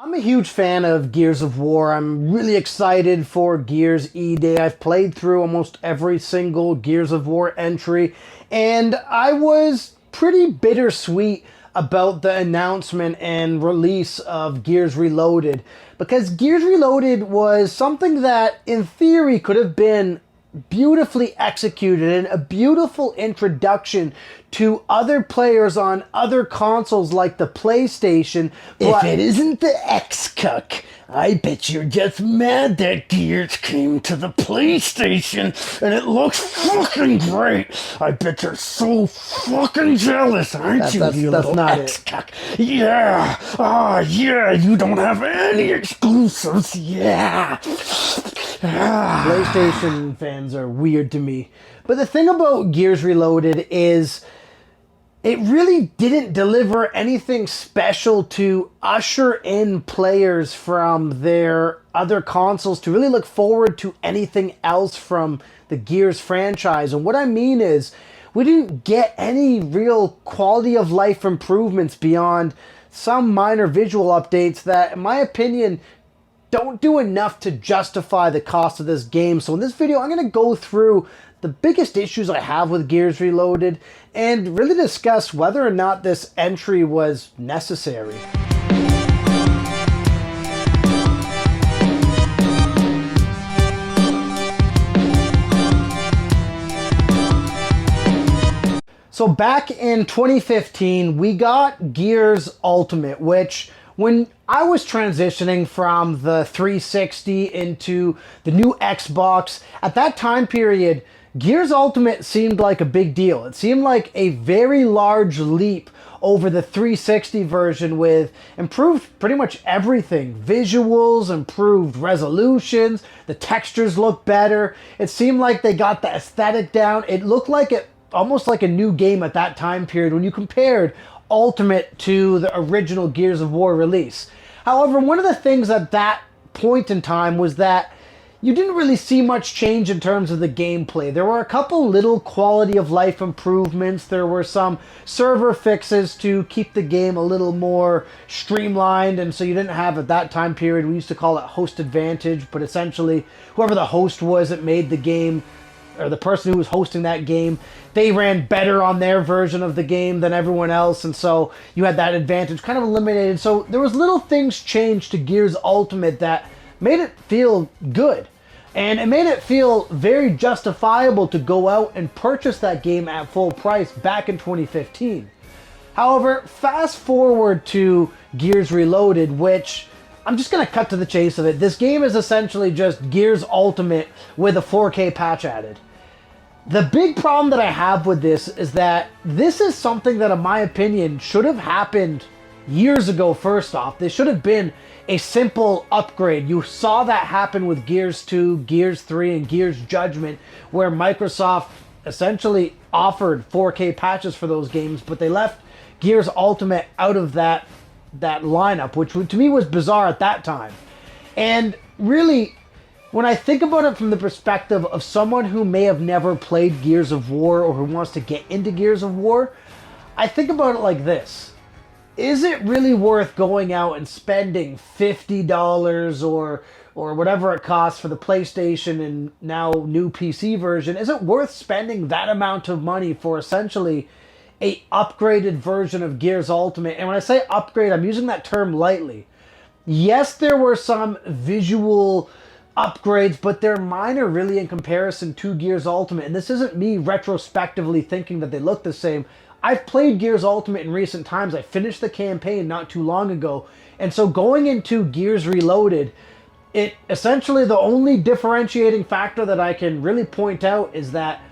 I'm a huge fan of Gears of War. I'm really excited for Gears E-Day. I've played through almost every single Gears of War entry, and I was pretty bittersweet about the announcement and release of Gears Reloaded, because Gears Reloaded was something that, in theory, could have been beautifully executed and a beautiful introduction to other players on other consoles like the PlayStation. If it isn't the X-Cuck, I bet you're just mad that Gears came to the PlayStation and it looks fucking great. I bet you're so fucking jealous, aren't you, you little X-Cuck? Yeah, yeah, you don't have any exclusives, yeah. PlayStation fans are weird to me. But the thing about Gears Reloaded is it really didn't deliver anything special to usher in players from their other consoles to really look forward to anything else from the Gears franchise. And what I mean is, we didn't get any real quality of life improvements beyond some minor visual updates that, in my opinion, don't do enough to justify the cost of this game. So in this video, I'm going to go through the biggest issues I have with Gears Reloaded and really discuss whether or not this entry was necessary. So back in 2015, we got Gears Ultimate, which, when I was transitioning from the 360 into the new Xbox, at that time period, Gears Ultimate seemed like a big deal. It seemed like a very large leap over the 360 version with improved pretty much everything. Visuals, improved resolutions, the textures look better. It seemed like they got the aesthetic down. It looked like almost like a new game at that time period when you compared Ultimate to the original Gears of War release. However, one of the things at that point in time was that you didn't really see much change in terms of the gameplay. There were a couple little quality of life improvements. There were some server fixes to keep the game a little more streamlined, and so you didn't have, at that time period, we used to call it host advantage, but essentially whoever the host was, it made the game, or the person who was hosting that game, they ran better on their version of the game than everyone else, and so you had that advantage kind of eliminated. So there was little things changed to Gears Ultimate that made it feel good. And it made it feel very justifiable to go out and purchase that game at full price back in 2015. However, fast forward to Gears Reloaded, which, I'm just going to cut to the chase of it. This game is essentially just Gears Ultimate with a 4K patch added. The big problem that I have with this is that this is something that, in my opinion, should have happened years ago. First off, this should have been a simple upgrade. You saw that happen with Gears 2, Gears 3, and Gears Judgment, where Microsoft essentially offered 4K patches for those games, but they left Gears Ultimate out of that lineup, which to me was bizarre at that time. And really, when I think about it from the perspective of someone who may have never played Gears of War or who wants to get into Gears of War, I think about it like this. Is it really worth going out and spending $50 or whatever it costs for the PlayStation and now new PC version? Is it worth spending that amount of money for essentially a upgraded version of Gears Ultimate? And when I say upgrade, I'm using that term lightly. Yes, there were some visual upgrades, but they're minor really in comparison to Gears Ultimate. And this isn't me retrospectively thinking that they look the same. I've played Gears Ultimate in recent times. I finished the campaign not too long ago. And so going into Gears Reloaded, it essentially, the only differentiating factor that I can really point out is that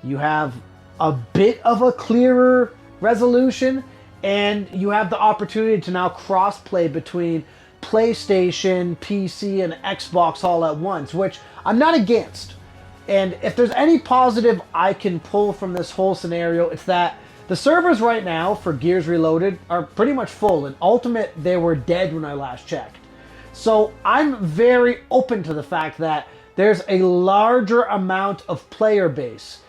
you have a bit of a clearer resolution, and you have the opportunity to now cross-play between PlayStation, PC, and Xbox all at once, which I'm not against. And if there's any positive I can pull from this whole scenario, it's that the servers right now for Gears Reloaded are pretty much full. In Ultimate, they were dead when I last checked. So I'm very open to the fact that there's a larger amount of player base.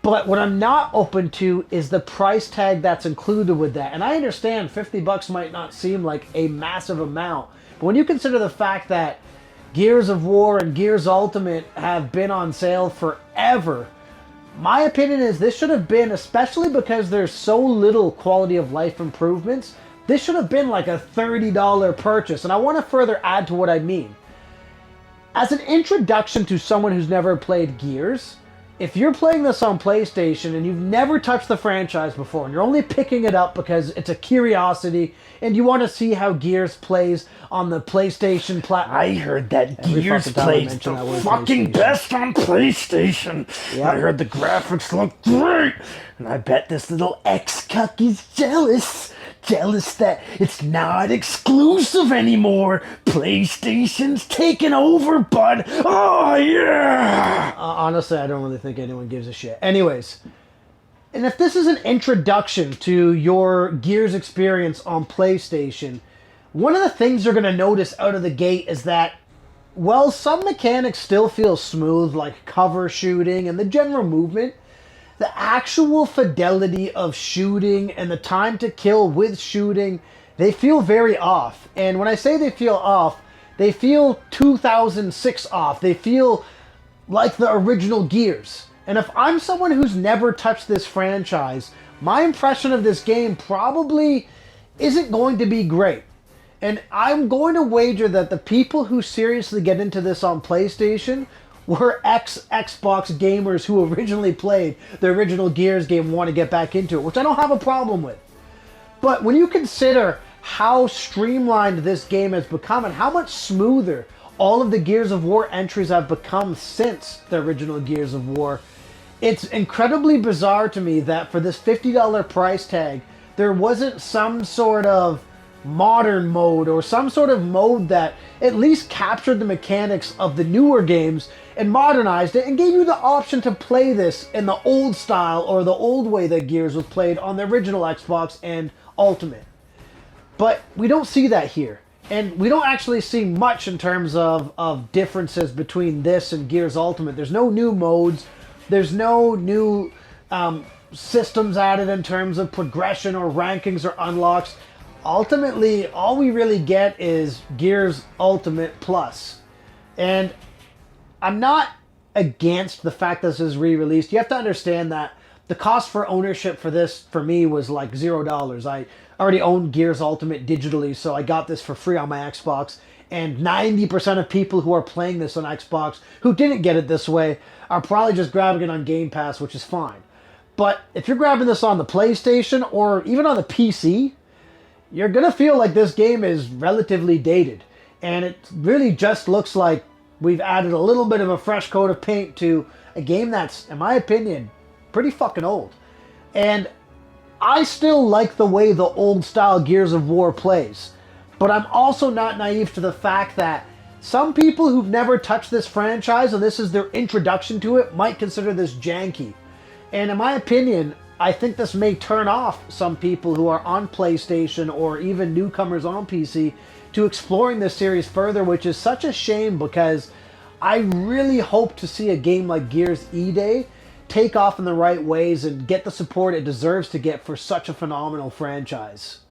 But what I'm not open to is the price tag that's included with that. And I understand $50 might not seem like a massive amount, but when you consider the fact that Gears of War and Gears Ultimate have been on sale forever, my opinion is this should have been, especially because there's so little quality of life improvements, this should have been like a $30 purchase. And I want to further add to what I mean. As an introduction to someone who's never played Gears, if you're playing this on PlayStation and you've never touched the franchise before and you're only picking it up because it's a curiosity and you want to see how Gears plays on the PlayStation platform. I heard that Gears plays the fucking best on PlayStation. Yep. I heard the graphics look great. And I bet this little ex-cuck is jealous. Jealous that it's not exclusive anymore. PlayStation's taking over, bud. Oh, yeah! Honestly, I don't really think anyone gives a shit. Anyways, and if this is an introduction to your Gears experience on PlayStation, one of the things you're going to notice out of the gate is that, while some mechanics still feel smooth, like cover shooting and the general movement, the actual fidelity of shooting and the time to kill with shooting, they feel very off. And when I say they feel off, they feel 2006 off. They feel like the original Gears. And if I'm someone who's never touched this franchise, my impression of this game probably isn't going to be great. And I'm going to wager that the people who seriously get into this on PlayStation were ex-Xbox gamers who originally played the original Gears game and want to get back into it, which I don't have a problem with. But when you consider how streamlined this game has become and how much smoother all of the Gears of War entries have become since the original Gears of War, it's incredibly bizarre to me that for this $50 price tag, there wasn't some sort of modern mode or some sort of mode that at least captured the mechanics of the newer games and modernized it and gave you the option to play this in the old style or the old way that Gears was played on the original Xbox and Ultimate. But we don't see that here. And we don't actually see much in terms of differences between this and Gears Ultimate. There's no new modes. There's no new systems added in terms of progression or rankings or unlocks. Ultimately, all we really get is Gears Ultimate Plus. And I'm not against the fact this is re-released. You have to understand that the cost for ownership for this, for me, was like $0. I already own Gears Ultimate digitally, so I got this for free on my Xbox. And 90% of people who are playing this on Xbox who didn't get it this way are probably just grabbing it on Game Pass, which is fine. But if you're grabbing this on the PlayStation or even on the PC, you're going to feel like this game is relatively dated. And it really just looks like we've added a little bit of a fresh coat of paint to a game that's, in my opinion, pretty fucking old. And I still like the way the old style Gears of War plays. But I'm also not naive to the fact that some people who've never touched this franchise and this is their introduction to it might consider this janky. And in my opinion, I think this may turn off some people who are on PlayStation or even newcomers on PC to exploring this series further, which is such a shame because I really hope to see a game like Gears E-Day take off in the right ways and get the support it deserves to get for such a phenomenal franchise.